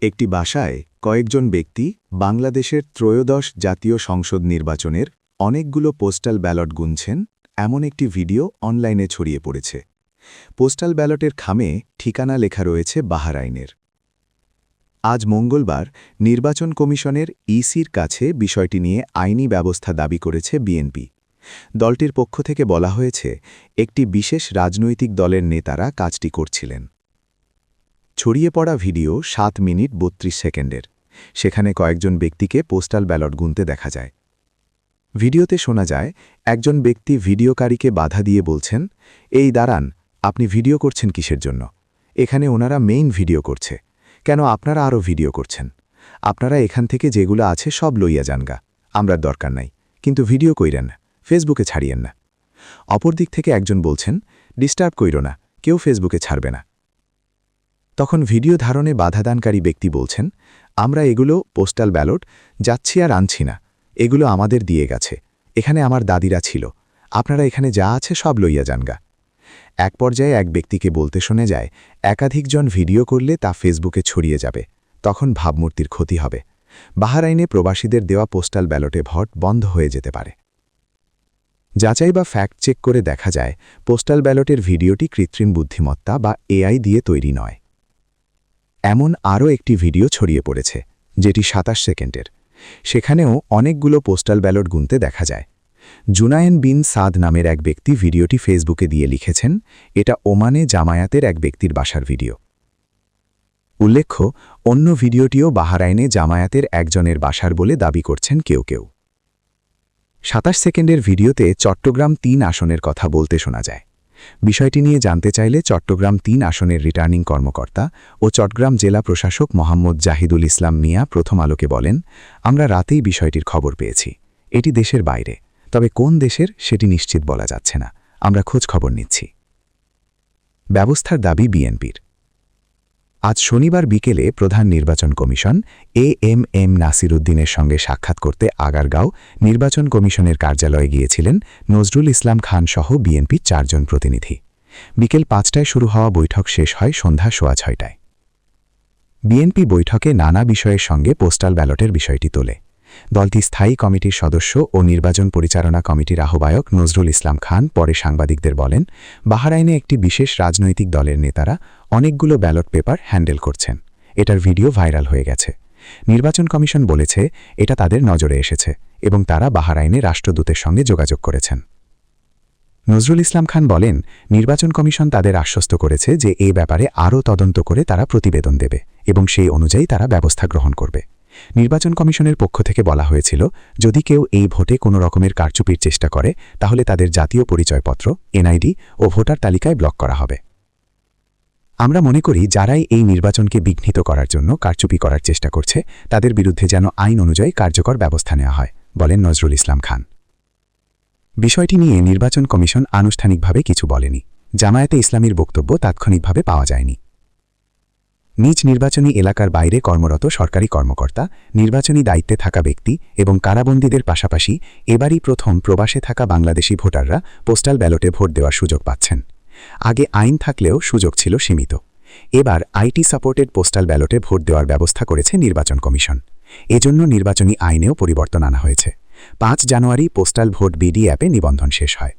একটি বাসায় কয়েকজন ব্যক্তি বাংলাদেশের ত্রয়োদশ জাতীয় সংসদ নির্বাচনের অনেকগুলো পোস্টাল ব্যালট গুনছেন এমন একটি ভিডিও অনলাইনে ছড়িয়ে পড়েছে। পোস্টাল ব্যালটের খামে ঠিকানা লেখা রয়েছে বাহরাইনের। আজ মঙ্গলবার নির্বাচন কমিশনের ইসির কাছে বিষয়টি নিয়ে আইনি ব্যবস্থা দাবি করেছে বিএনপি। দলটির পক্ষ থেকে বলা হয়েছে, একটি বিশেষ রাজনৈতিক দলের নেতারা কাজটি করছিলেন। ছড়িয়ে পড়া ভিডিও 7 মিনিট 32 সেকেন্ডের। সেখানে কয়েকজন ব্যক্তিকে পোস্টাল ব্যালট গুনতে দেখা যায়। ভিডিওতে শোনা যায়, একজন ব্যক্তি ভিডিওকারীকে বাধা দিয়ে বলছেন, এই দাঁড়ান, আপনি ভিডিও করছেন কিসের জন্য? এখানে ওনারা মেইন ভিডিও করছে, কেন আপনারা আরও ভিডিও করছেন? আপনারা এখান থেকে যেগুলো আছে সব লইয়া যানগা, আমরার দরকার নাই, কিন্তু ভিডিও কইরেন না, ফেসবুকে ছাড়িয়েন না। অপরদিক থেকে একজন বলছেন, ডিস্টার্ব কইরো না, কেউ ফেসবুকে ছাড়বে না। তখন ভিডিও ধারণে বাধাদানকারী ব্যক্তি বলছেন, আমরা এগুলো পোস্টাল ব্যালট যাচ্ছি আর আনছি না, এগুলো আমাদের দিয়ে গেছে, এখানে আমার দাদিরা ছিল, আপনারা এখানে যা আছে সব লইয়া যানগা। এক পর্যায়ে এক ব্যক্তিকে বলতে শোনা যায়, একাধিকজন ভিডিও করলে তা ফেসবুকে ছড়িয়ে যাবে, তখন ভাবমূর্তির ক্ষতি হবে। বাহরাইনে প্রবাসীদের দেওয়া পোস্টাল ব্যালটে ভোট বন্ধ হয়ে যেতে পারে। যাচাই বা ফ্যাক্ট চেক করে দেখা যায়, পোস্টাল ব্যালটের ভিডিওটি কৃত্রিম বুদ্ধিমত্তা বা এআই দিয়ে তৈরি নয়। এমন আরও একটি ভিডিও ছড়িয়ে পড়েছে, যেটি 27 সেকেন্ডের। সেখানেও অনেকগুলো পোস্টাল ব্যালট গুনতে দেখা যায়। জুনায়েন বিন সাদ নামের এক ব্যক্তি ভিডিওটি ফেসবুকে দিয়ে লিখেছেন, এটা ওমানে জামায়াতের এক ব্যক্তির বাসার ভিডিও। উল্লেখ্য, অন্য ভিডিওটিও বাহরাইনে জামায়াতের একজনের বাসার বলে দাবি করছেন কেউ কেউ। 27 সেকেন্ডের ভিডিওতে চট্টগ্রাম 3 আসনের কথা বলতে শোনা যায়। বিষয়টি নিয়ে জানতে চাইলে চট্টগ্রাম 3 আসনের রিটার্নিং কর্মকর্তা ও চট্টগ্রাম জেলা প্রশাসক মোহাম্মদ জাহিদুল ইসলাম মিয়া প্রথম আলোকে বলেন, আমরা রাতেই বিষয়টির খবর পেয়েছি। এটি দেশের বাইরে, তবে কোন দেশের সেটি নিশ্চিত বলা যাচ্ছে না, আমরা খোঁজ খবর নিচ্ছি। ব্যবস্থার দাবি বিএনপির। আজ শনিবার বিকেলে প্রধান নির্বাচন কমিশন এএমএম নাসির উদ্দিনের সঙ্গে সাক্ষাৎ করতে আগারগাঁও নির্বাচন কমিশনের কার্যালয়ে গিয়েছিলেন নজরুল ইসলাম খান সহ বিএনপির 4 জন প্রতিনিধি। বিকেল 5টায় শুরু হওয়া বৈঠক শেষ হয় সন্ধ্যা 6:30টায়। বিএনপি বৈঠকে নানা বিষয়ের সঙ্গে পোস্টাল ব্যালটের বিষয়টি তোলে। দলটি স্থায়ী কমিটির সদস্য ও নির্বাচন পরিচালনা কমিটির আহ্বায়ক নজরুল ইসলাম খান পরে সাংবাদিকদের বলেন, বাহরাইনে একটি বিশেষ রাজনৈতিক দলের নেতারা অনেকগুলো ব্যালট পেপার হ্যান্ডেল করছেন। এটার ভিডিও ভাইরাল হয়ে গেছে। নির্বাচন কমিশন বলেছে এটা তাদের নজরে এসেছে এবং তারা বাহরাইনে রাষ্ট্রদূতের সঙ্গে যোগাযোগ করেছেন। নজরুল ইসলাম খান বলেন, নির্বাচন কমিশন তাদের আশ্বস্ত করেছে যে এ ব্যাপারে আরও তদন্ত করে তারা প্রতিবেদন দেবে এবং সেই অনুযায়ী তারা ব্যবস্থা গ্রহণ করবে। নির্বাচন কমিশনের পক্ষ থেকে বলা হয়েছিল, যদি কেউ এই ভোটে কোনো রকমের কারচুপির চেষ্টা করে তাহলে তাদের জাতীয় পরিচয়পত্র, এনআইডি ও ভোটার তালিকায় ব্লক করা হবে। আমরা মনে করি যারাই এই নির্বাচনকে বিঘ্নিত করার জন্য কারচুপি করার চেষ্টা করছে তাদের বিরুদ্ধে যেন আইন অনুযায়ী কার্যকর ব্যবস্থা নেওয়া হয়, বলেন নজরুল ইসলাম খান। বিষয়টি নিয়ে নির্বাচন কমিশন আনুষ্ঠানিকভাবে কিছু বলেনি। জামায়াতে ইসলামীর বক্তব্য তাৎক্ষণিকভাবে পাওয়া যায়নি। নিজ নির্বাচনী এলাকার বাইরে কর্মরত সরকারি কর্মকর্তা, নির্বাচনী দায়িত্বে থাকা ব্যক্তি এবং কারাবন্দীদের পাশাপাশি এবারই প্রথম প্রবাসে থাকা বাংলাদেশি ভোটাররা পোস্টাল ব্যালটে ভোট দেওয়ার সুযোগ পাচ্ছেন। আগে আইন থাকলেও সুযোগ ছিল সীমিত। এবার আইটি সাপোর্টেড পোস্টাল ব্যালটে ভোট দেওয়ার ব্যবস্থা করেছে নির্বাচন কমিশন। এজন্য নির্বাচনী আইনেও পরিবর্তন আনা হয়েছে। 5 জানুয়ারি পোস্টাল ভোট বিডি অ্যাপে নিবন্ধন শেষ হয়।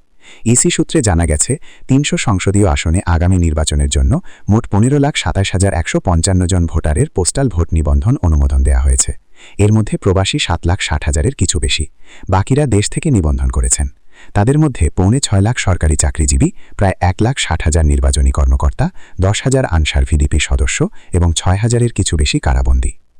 ইসি সূত্রে জানা গেছে, 300 সংসদীয় আসনে আগামী নির্বাচনের জন্য মোট 15,27,155 জন ভোটারের পোস্টাল ভোট নিবন্ধন অনুমোদন দেওয়া হয়েছে। এর মধ্যে প্রবাসী 7,60,000-এর কিছু বেশি। বাকিরা দেশ থেকে নিবন্ধন করেছেন। তাদের মধ্যে 6.25 লাখ সরকারি চাকরিজীবী, প্রায় 1,60,000 নির্বাচনী কর্মকর্তা, 10,000 আনসার ভিডিপি সদস্য এবং 6,000-এর কিছু বেশি কারাবন্দী।